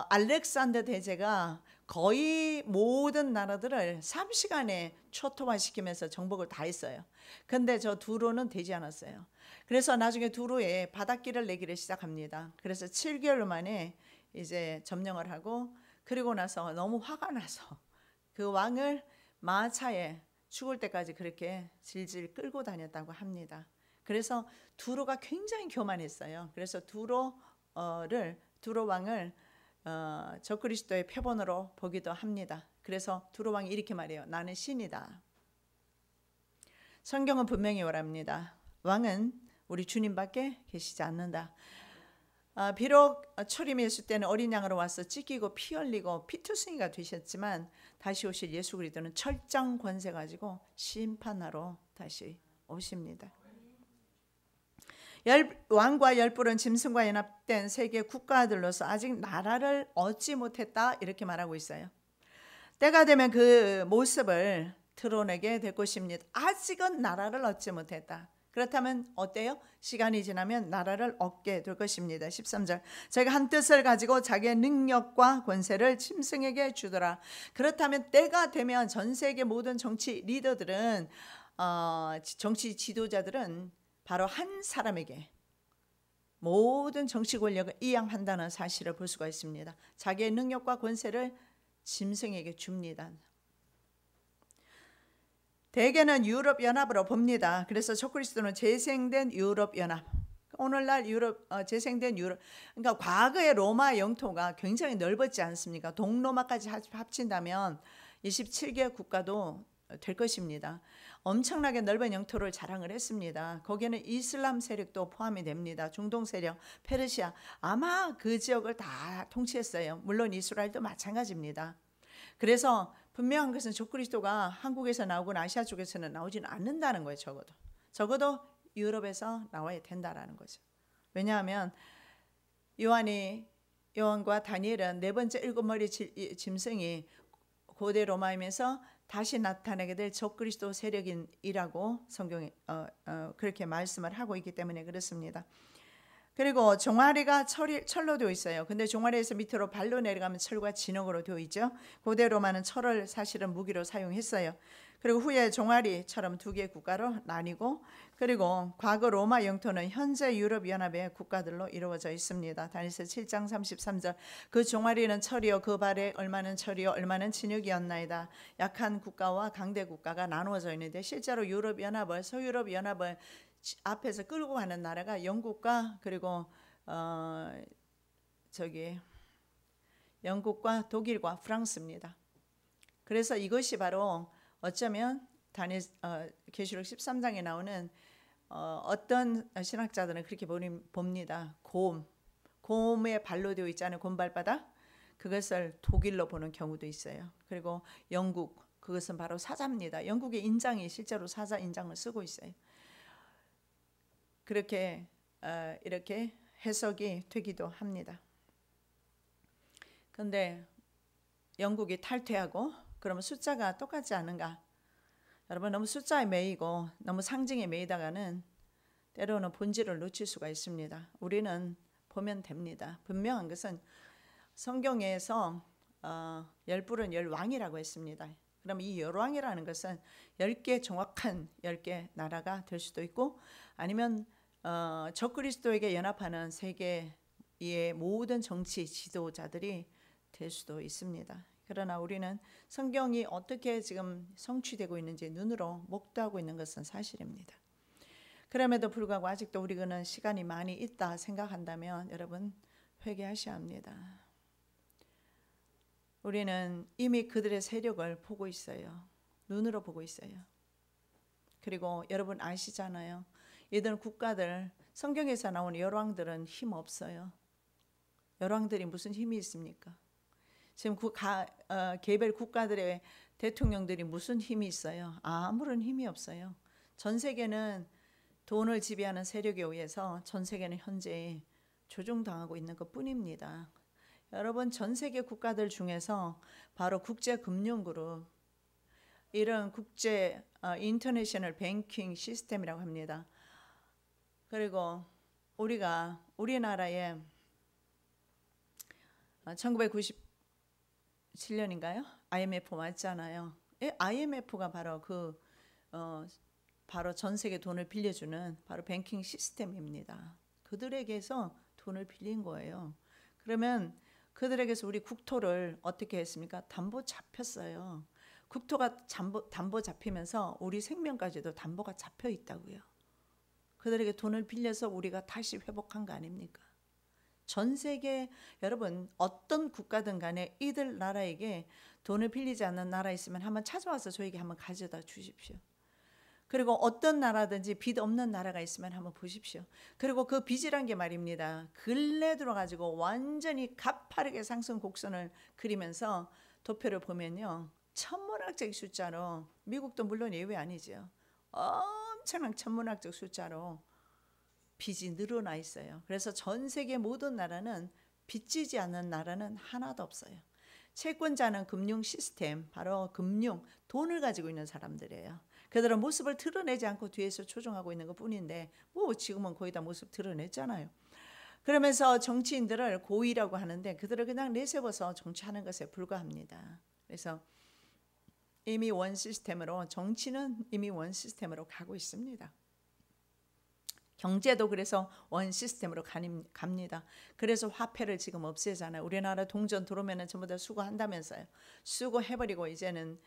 Speaker 1: 알렉산더 대제가 거의 모든 나라들을 3시간에 초토화시키면서 정복을 다 했어요. 근데 저 두로는 되지 않았어요. 그래서 나중에 두로에 바닷길을 내기를 시작합니다. 그래서 7개월 만에 이제 점령을 하고, 그리고 나서 너무 화가 나서 그 왕을 마차에 죽을 때까지 그렇게 질질 끌고 다녔다고 합니다. 그래서 두로가 굉장히 교만했어요. 그래서 두로 왕을 적그리스도의 표본으로 보기도 합니다. 그래서 두로 왕이 이렇게 말해요. 나는 신이다. 성경은 분명히 말합니다. 왕은 우리 주님밖에 계시지 않는다. 비록 초림에 있을 때는 어린 양으로 와서 찢기고 피 흘리고 피투성이가 되셨지만 다시 오실 예수 그리스도는 철장 권세 가지고 심판하러 다시 오십니다. 왕과 열불은 짐승과 연합된 세계 국가들로서 아직 나라를 얻지 못했다 이렇게 말하고 있어요. 때가 되면 그 모습을 드러내게 될 것입니다. 아직은 나라를 얻지 못했다. 그렇다면 어때요? 시간이 지나면 나라를 얻게 될 것입니다. 13절 자기가 한 뜻을 가지고 자기의 능력과 권세를 짐승에게 주더라. 그렇다면 때가 되면 전 세계 모든 정치 리더들은 정치 지도자들은 바로 한 사람에게 모든 정치 권력을 이양한다는 사실을 볼 수가 있습니다. 자기의 능력과 권세를 짐승에게 줍니다. 대개는 유럽연합으로 봅니다. 그래서 적그리스도는 재생된 유럽연합. 오늘날 재생된 유럽, 그러니까 과거의 로마 영토가 굉장히 넓었지 않습니까? 동로마까지 합친다면 27개 국가도 될 것입니다. 엄청나게 넓은 영토를 자랑을 했습니다. 거기에는 이슬람 세력도 포함이 됩니다. 중동 세력, 페르시아, 아마 그 지역을 다 통치했어요. 물론 이스라엘도 마찬가지입니다. 그래서 분명한 것은 적그리스도가 한국에서 나오고 아시아 쪽에서는 나오지는 않는다는 거예요. 적어도 유럽에서 나와야 된다라는 거죠. 왜냐하면 요한과 다니엘은 네 번째 일곱 머리 짐승이 고대 로마이면서 다시 나타나게 될 적그리스도 세력이라고 성경에 그렇게 말씀을 하고 있기 때문에 그렇습니다. 그리고 종아리가 철로 되어 있어요. 근데 종아리에서 밑으로 발로 내려가면 철과 진흙으로 되어 있죠. 고대 로마는 철을 사실은 무기로 사용했어요. 그리고 후에 종아리처럼 두 개의 국가로 나뉘고, 그리고 과거 로마 영토는 현재 유럽연합의 국가들로 이루어져 있습니다. 다니엘서 7장 33절 그 종아리는 철이요 그 발에 얼마는 철이요 얼마는 진흙이었나이다. 약한 국가와 강대 국가가 나누어져 있는데 실제로 유럽연합을 서유럽연합을 앞에서 끌고 가는 나라가 영국과 그리고 영국과 독일과 프랑스입니다. 그래서 이것이 바로 어쩌면 계시록 13장에 나오는 어떤 신학자들은 그렇게 봅니다. 곰의 발로 되어 있잖아요. 곰발바닥. 그것을 독일로 보는 경우도 있어요. 그리고 영국, 그것은 바로 사자입니다. 영국의 인장이 실제로 사자 인장을 쓰고 있어요. 그렇게 이렇게 해석이 되기도 합니다. 그런데 영국이 탈퇴하고 그러면 숫자가 똑같지 않은가? 여러분, 너무 숫자에 매이고 너무 상징에 매이다가는 때로는 본질을 놓칠 수가 있습니다. 우리는 보면 됩니다. 분명한 것은 성경에서 열불은 열왕이라고 했습니다. 그럼 이 열왕이라는 것은 10개 정확한 10개 나라가 될 수도 있고, 아니면 적그리스도에게 연합하는 세계의 모든 정치 지도자들이 될 수도 있습니다. 그러나 우리는 성경이 어떻게 지금 성취되고 있는지 눈으로 목도하고 있는 것은 사실입니다. 그럼에도 불구하고 아직도 우리는 시간이 많이 있다 생각한다면 여러분 회개하셔야 합니다. 우리는 이미 그들의 세력을 보고 있어요. 눈으로 보고 있어요. 그리고 여러분 아시잖아요. 이들 국가들, 성경에서 나오는 열왕들은 힘 없어요. 열왕들이 무슨 힘이 있습니까? 지금 개별 국가들의 대통령들이 무슨 힘이 있어요? 아무런 힘이 없어요. 전 세계는 돈을 지배하는 세력에 의해서 전 세계는 현재 조종당하고 있는 것뿐입니다. 여러분 전 세계 국가들 중에서 바로 국제금융그룹, 이런 국제 인터내셔널 뱅킹 시스템이라고 합니다. 그리고 우리나라에 1997년인가요? IMF 왔잖아요. IMF가 바로 바로 전 세계 돈을 빌려주는 바로 뱅킹 시스템입니다. 그들에게서 돈을 빌린 거예요. 그러면 그들에게서 우리 국토를 어떻게 했습니까? 담보 잡혔어요. 국토가 담보 잡히면서 우리 생명까지도 담보가 잡혀 있다고요. 그들에게 돈을 빌려서 우리가 다시 회복한 거 아닙니까? 전 세계 여러분 어떤 국가든 간에 이들 나라에게 돈을 빌리지 않는 나라 있으면 한번 찾아와서 저에게 한번 가져다 주십시오. 그리고 어떤 나라든지 빚 없는 나라가 있으면 한번 보십시오. 그리고 그 빚이란 게 말입니다. 근래 들어가지고 완전히 가파르게 상승 곡선을 그리면서 도표를 보면요. 천문학적 숫자로, 미국도 물론 예외 아니죠. 엄청난 천문학적 숫자로 빚이 늘어나 있어요. 그래서 전 세계 모든 나라는 빚지지 않는 나라는 하나도 없어요. 채권자는 금융 시스템, 바로 돈을 가지고 있는 사람들이에요. 그들은 모습을 드러내지 않고 뒤에서 조종하고 있는 것뿐인데 지금은 거의 다 모습 드러냈잖아요. 그러면서 정치인들을 고위라고 하는데 그들을 그냥 내세워서 정치하는 것에 불과합니다. 그래서 이미 원 시스템으로, 정치는 이미 원 시스템으로 가고 있습니다. 경제도 그래서 원 시스템으로 갑니다. 그래서 화폐를 지금 없애잖아요. 우리나라 동전 들어오면 전부 다 수거한다면서요. 수거해버리고 이제는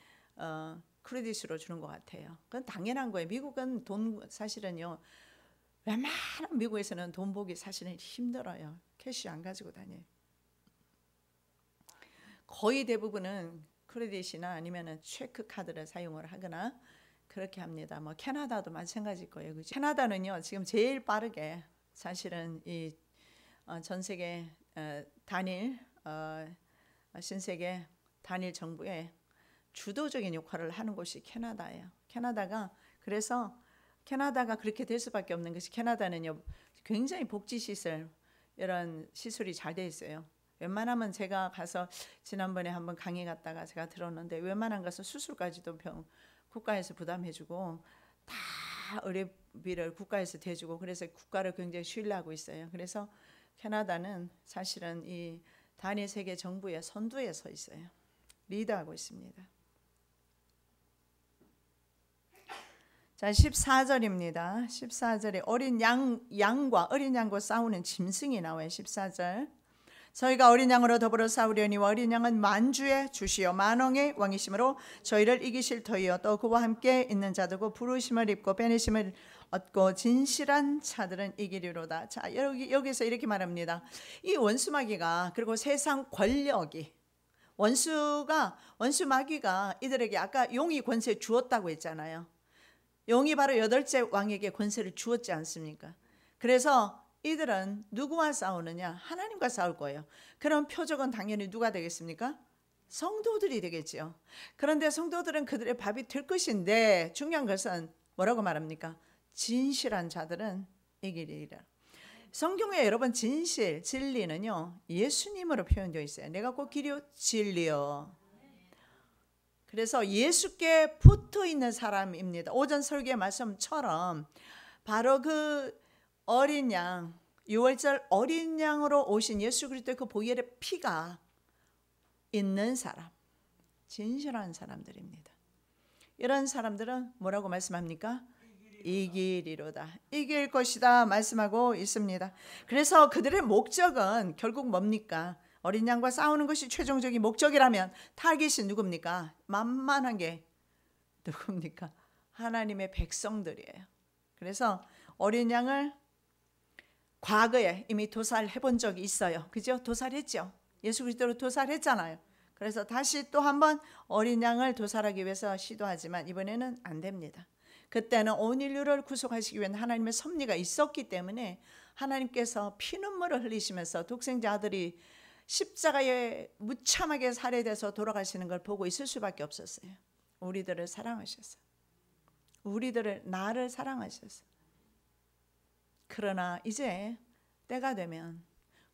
Speaker 1: 크레딧으로 주는 것 같아요. 그건 당연한 거예요. 미국은 사실은요. 웬만한 미국에서는 돈 보기 사실은 힘들어요. 캐시 안 가지고 다녀요. 거의 대부분은 크레딧이나 아니면 체크 카드를 사용을 하거나 그렇게 합니다. 캐나다도 마찬가지일 거예요. 그죠? 캐나다는요 지금 제일 빠르게 사실은 이 전 세계 단일 신세계 단일 정부의 주도적인 역할을 하는 곳이 캐나다예요. 그래서 캐나다가 그렇게 될 수밖에 없는 것이, 캐나다는요 굉장히 복지시설 이런 시설이 잘 돼 있어요. 웬만하면 제가 가서 지난번에 한번 강의 갔다가 제가 들었는데 웬만한 것은 수술까지도 국가에서 부담해주고 다 의료비를 국가에서 대주고, 그래서 국가를 굉장히 신뢰하고 있어요. 그래서 캐나다는 사실은 이 단일 세계 정부의 선두에 서 있어요. 리드하고 있습니다. 자, 14절입니다. 14절에 어린 양과 싸우는 짐승이 나와요. 14절. 저희가 어린 양으로 더불어 싸우려니와 어린 양은 만주의 주시요 만왕의 왕이심으로 저희를 이기실 터이요 또 그와 함께 있는 자들고 부르심을 입고 빼내심을 얻고 진실한 자들은 이기리로다. 자, 여기서 이렇게 말합니다. 이 원수마귀가, 그리고 세상 권력이, 원수 마귀가 이들에게 아까 용이 권세 주었다고 했잖아요. 용이 바로 8째 왕에게 권세를 주었지 않습니까? 그래서 이들은 누구와 싸우느냐? 하나님과 싸울 거예요. 그럼 표적은 당연히 누가 되겠습니까? 성도들이 되겠죠. 그런데 성도들은 그들의 밥이 될 것인데 중요한 것은 뭐라고 말합니까? 진실한 자들은 이기리라. 성경에 여러분 진리는요 예수님으로 표현되어 있어요. 내가 곧 길이요 진리요. 그래서 예수께 붙어 있는 사람입니다. 오전 설교의 말씀처럼 바로 그 어린 양, 6월절 어린 양으로 오신 예수 그리스도의 그 보혈의 피가 있는 사람, 진실한 사람들입니다. 이런 사람들은 뭐라고 말씀합니까? 이기리로다. 이길 것이다 말씀하고 있습니다. 그래서 그들의 목적은 결국 뭡니까? 어린 양과 싸우는 것이 최종적인 목적이라면 타깃이 누굽니까? 만만한 게 누굽니까? 하나님의 백성들이에요. 그래서 어린 양을 과거에 이미 도살해 본 적이 있어요. 그죠? 도살했죠. 예수 그리스도로 도살했잖아요. 그래서 다시 또 한번 어린 양을 도살하기 위해서 시도하지만 이번에는 안 됩니다. 그때는 온 인류를 구속하시기 위한 하나님의 섭리가 있었기 때문에 하나님께서 피눈물을 흘리시면서 독생자 아들이 십자가에 무참하게 살해돼서 돌아가시는 걸 보고 있을 수밖에 없었어요. 우리들을 사랑하셨어요. 나를 사랑하셨어요. 그러나 이제 때가 되면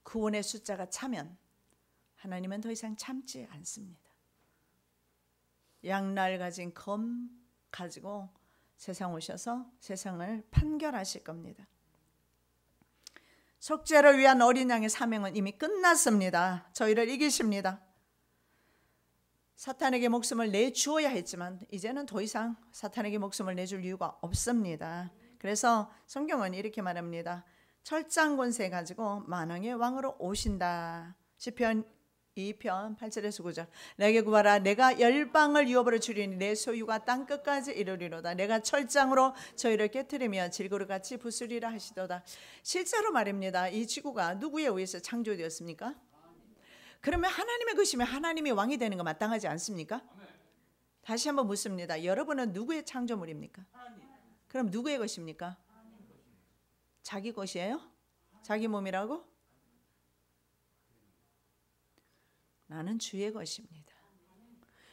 Speaker 1: 구원의 숫자가 차면 하나님은 더 이상 참지 않습니다. 양날 가진 검 가지고 세상 오셔서 세상을 판결하실 겁니다. 속죄를 위한 어린 양의 사명은 이미 끝났습니다. 저희를 이기십니다. 사탄에게 목숨을 내주어야 했지만 이제는 더 이상 사탄에게 목숨을 내줄 이유가 없습니다. 그래서 성경은 이렇게 말합니다. 철장 권세 가지고 만왕의 왕으로 오신다. 시편 2편 8절에서 9절. 내게 구하라. 내가 열방을 유업으로 주리니 내 소유가 땅끝까지 이르리로다. 내가 철장으로 저희를 깨트리며 질그릇같이 부수리라 하시도다. 실제로 말입니다. 이 지구가 누구에 의해서 창조되었습니까? 그러면 하나님의 것이면 하나님이 왕이 되는 거 마땅하지 않습니까? 다시 한번 묻습니다. 여러분은 누구의 창조물입니까? 그럼 누구의 것입니까? 자기 것이에요? 자기 몸이라고? 나는 주의 것입니다.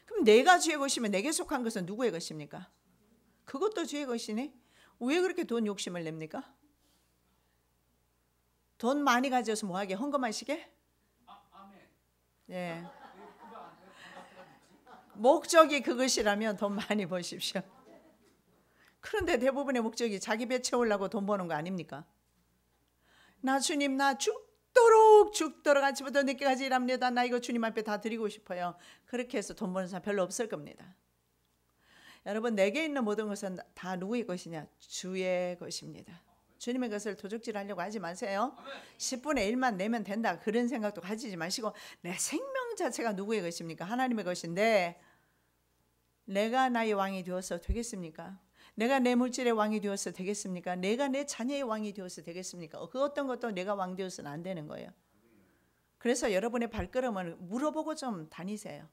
Speaker 1: 그럼 내가 주의 것이면 내게 속한 것은 누구의 것입니까? 그것도 주의 것이네. 왜 그렇게 돈 욕심을 냅니까? 돈 많이 가져서 뭐하게? 헌금하시게? 예. 목적이 그것이라면 돈 많이 버십시오. 그런데 대부분의 목적이 자기 배 채우려고 돈 버는 거 아닙니까? 나 주님 나 죽도록 아침부터 늦게까지 일합니다. 나 이거 주님 앞에 다 드리고 싶어요. 그렇게 해서 돈 버는 사람 별로 없을 겁니다. 여러분 내게 있는 모든 것은 다 누구의 것이냐? 주의 것입니다. 주님의 것을 도적질하려고 하지 마세요. 10분의 1만 내면 된다 그런 생각도 가지지 마시고 내 생명 자체가 누구의 것입니까? 하나님의 것인데 내가 나의 왕이 되어서 되겠습니까? 내가 내 물질의 왕이 되어서 되겠습니까? 내가 내 자녀의 왕이 되어서 되겠습니까? 그 어떤 것도 내가 왕 되어서는 안 되는 거예요. 그래서 여러분의 발걸음을 물어보고 좀 다니세요.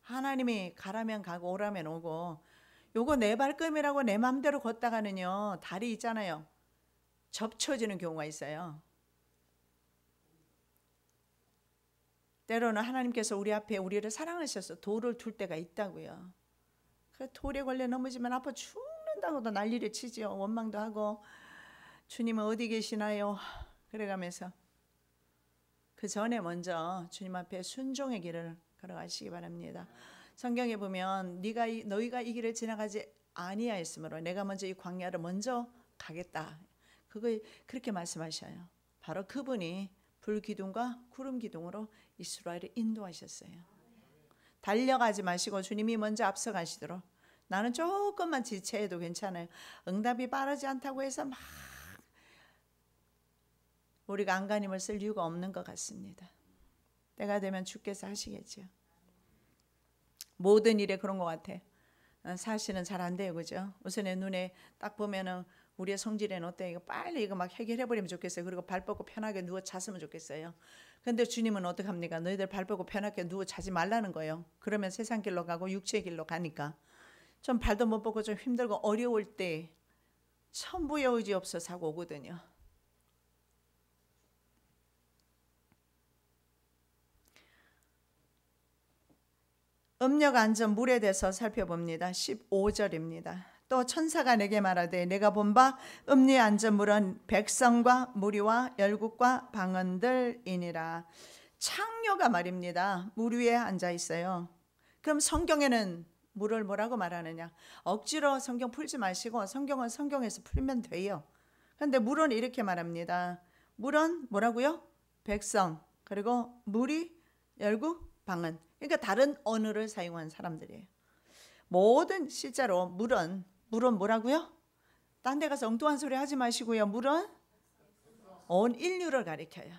Speaker 1: 하나님이 가라면 가고 오라면 오고 요거 내 발걸음이라고 내 마음대로 걷다가는요 다리 있잖아요. 접쳐지는 경우가 있어요. 때로는 하나님께서 우리 앞에 우리를 사랑하셔서 돌을 둘 때가 있다고요. 그 돌에 걸려 넘어지면 아파 죽는다고도 난리를 치지요. 원망도 하고 주님은 어디 계시나요? 그래가면서 그 전에 먼저 주님 앞에 순종의 길을 걸어가시기 바랍니다. 성경에 보면 너희가 이 길을 지나가지 아니하였으므로 내가 먼저 이 광야를 먼저 가겠다. 그걸 그렇게 말씀하셔요. 바로 그분이 불기둥과 구름 기둥으로 이스라엘을 인도하셨어요. 달려가지 마시고 주님이 먼저 앞서가시도록. 나는 조금만 지체해도 괜찮아요. 응답이 빠르지 않다고 해서 막 우리가 안간힘을 쓸 이유가 없는 것 같습니다. 때가 되면 주께서 하시겠죠. 모든 일에 그런 것 같아. 사실은 잘 안 돼요, 그죠? 우선 내 눈에 딱 보면은 우리의 성질에는 어때? 이거 빨리 이거 막 해결해버리면 좋겠어요. 그리고 발 뻗고 편하게 누워 잤으면 좋겠어요. 근데 주님은 어떻게 합니까? 너희들 발 뻗고 편하게 누워 자지 말라는 거예요. 그러면 세상 길로 가고 육체의 길로 가니까 좀 발도 못 뻗고 좀 힘들고 어려울 때 천부의 의지 없어서 하고 오거든요. 음녀가 앉은 물에 대해서 살펴봅니다. 15절입니다. 또 천사가 내게 말하되 내가 본 바 음녀에 앉은 물은 백성과 무리와 열국과 방언들이니라. 창녀가 말입니다. 물 위에 앉아 있어요. 그럼 성경에는 물을 뭐라고 말하느냐? 억지로 성경 풀지 마시고 성경은 성경에서 풀면 돼요. 그런데 물은 이렇게 말합니다. 물은 뭐라고요? 백성, 그리고 무리, 열국, 방언. 그러니까 다른 언어를 사용한 사람들이에요. 모든 실제로 물은 뭐라고요? 딴 데 가서 엉뚱한 소리 하지 마시고요. 물은 온 인류를 가리켜요.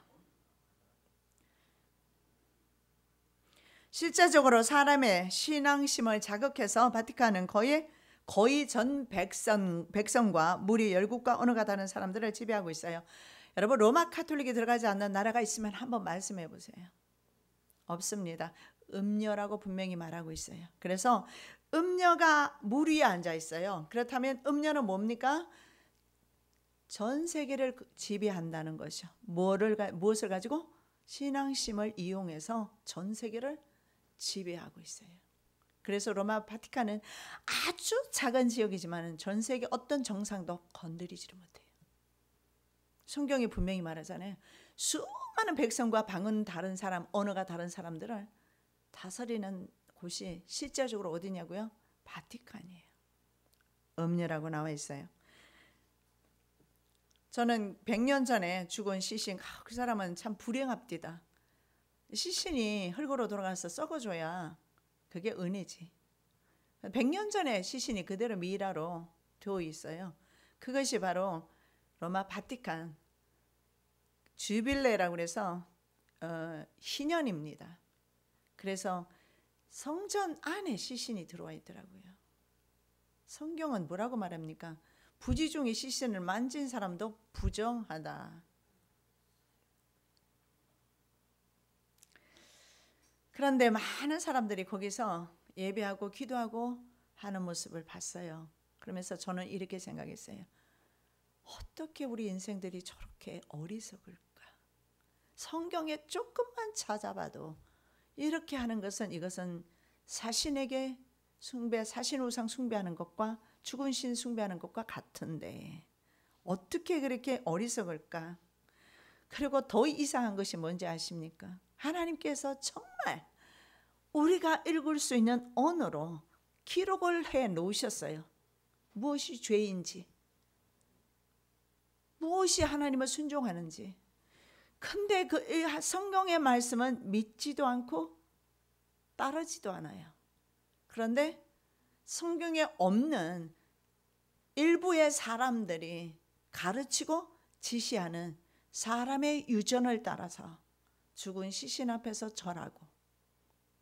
Speaker 1: 실제적으로 사람의 신앙심을 자극해서 바티칸은 거의 전 백성과 무리 열국과 언어가 다른 사람들을 지배하고 있어요. 여러분, 로마 카톨릭이 들어가지 않는 나라가 있으면 한번 말씀해 보세요. 없습니다. 음녀라고 분명히 말하고 있어요. 그래서 음녀가 물 위에 앉아 있어요. 그렇다면 음녀는 뭡니까? 전 세계를 지배한다는 것이죠. 무엇을 가지고? 신앙심을 이용해서 전 세계를 지배하고 있어요. 그래서 로마 바티칸은 아주 작은 지역이지만 전 세계 어떤 정상도 건드리지를 못해요. 성경이 분명히 말하잖아요. 수많은 백성과 방언 다른 사람, 언어가 다른 사람들을 다스리는 곳이 실제적으로 어디냐고요? 바티칸이에요. 음녀라고 나와 있어요. 저는 100년 전에 죽은 시신, 그 사람은 참 불행합디다. 시신이 흙으로 돌아가서 썩어줘야 그게 은혜지. 100년 전에 시신이 그대로 미라로 되어 있어요. 그것이 바로 로마 바티칸 주빌레라고 해서 희년입니다. 그래서 성전 안에 시신이 들어와 있더라고요. 성경은 뭐라고 말합니까? 부지 중에 시신을 만진 사람도 부정하다. 그런데 많은 사람들이 거기서 예배하고 기도하고 하는 모습을 봤어요. 그러면서 저는 이렇게 생각했어요. 어떻게 우리 인생들이 저렇게 어리석을까? 성경에 조금만 찾아봐도 이렇게 하는 것은 이것은 사신에게 사신 우상 숭배하는 것과 죽은 신 숭배하는 것과 같은데 어떻게 그렇게 어리석을까? 그리고 더 이상한 것이 뭔지 아십니까? 하나님께서 정말 우리가 읽을 수 있는 언어로 기록을 해 놓으셨어요. 무엇이 죄인지, 무엇이 하나님을 순종하는지. 근데 그 성경의 말씀은 믿지도 않고 따르지도 않아요. 그런데 성경에 없는 일부의 사람들이 가르치고 지시하는 사람의 유전을 따라서 죽은 시신 앞에서 절하고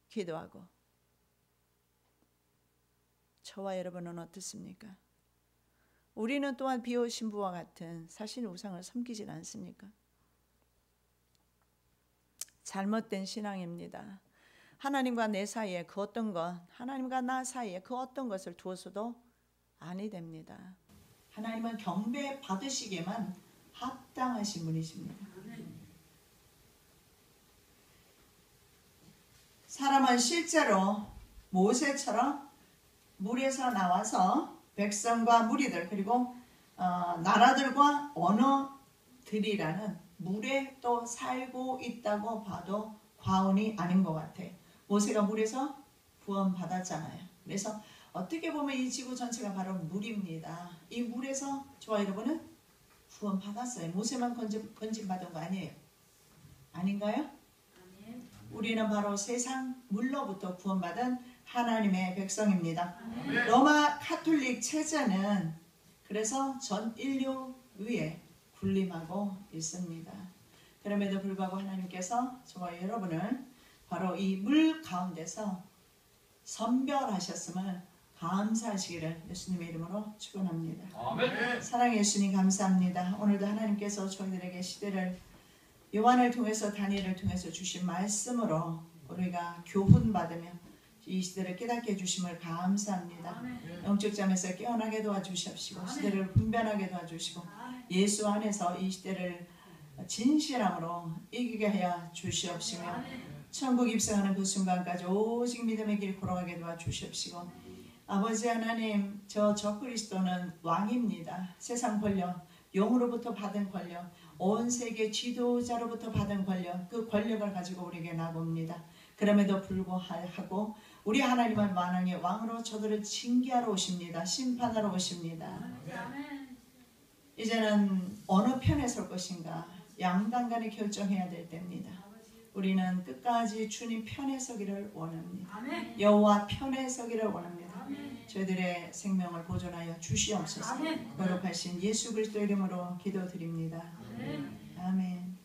Speaker 1: 기도하고. 저와 여러분은 어떻습니까? 우리는 또한 비오신부와 같은 사신 우상을 섬기진 않습니까? 잘못된 신앙입니다. 하나님과 내 사이에 그 어떤 것, 하나님과 나 사이에 그 어떤 것을 두어서도 아니 됩니다. 하나님은 경배 받으시기에만 합당하신 분이십니다. 사람은 실제로 모세처럼 물에서 나와서 백성과 무리들 그리고 나라들과 언어들이라는 물에 또 살고 있다고 봐도 과언이 아닌 것 같아요. 모세가 물에서 구원받았잖아요. 그래서 어떻게 보면 이 지구 전체가 바로 물입니다. 이 물에서 저와 여러분은 구원받았어요. 모세만 건진받은 거 아니에요? 아닌가요? 우리는 바로 세상 물로부터 구원받은 하나님의 백성입니다. 로마 카톨릭 체제는 그래서 전 인류 위에 군림하고 있습니다. 그럼에도 불구하고 하나님께서 저와 여러분을 바로 이 물 가운데서 선별하셨음을 감사하시기를 예수님의 이름으로 축원합니다. 아멘. 사랑의 예수님 감사합니다. 오늘도 하나님께서 저희들에게 시대를 요한을 통해서 다니엘을 통해서 주신 말씀으로 우리가 교훈받으며 이 시대를 깨닫게 해주심을 감사합니다. 영적 잠에서 깨어나게 도와주시옵시고 시대를 분별하게 도와주시고 예수 안에서 이 시대를 진실함으로 이기게 하여 주시옵시며 천국 입성하는 그 순간까지 오직 믿음의 길 걸어가게 도와주시옵시고 아버지 하나님 저 그리스도는 왕입니다. 세상 권력 영으로부터 받은 권력 온 세계 지도자로부터 받은 권력 그 권력을 가지고 우리에게 나옵니다. 그럼에도 불구하고 우리 하나님은 만왕의 왕으로 저들을 징계하러 오십니다. 심판하러 오십니다. 이제는 어느 편에 설 것인가 양당간에 결정해야 될 때입니다. 우리는 끝까지 주님 편에 서기를 원합니다. 여호와 편에 서기를 원합니다. 저희들의 생명을 보존하여 주시옵소서. 거룩하신 예수 그리스도 이름으로 기도드립니다. 아멘.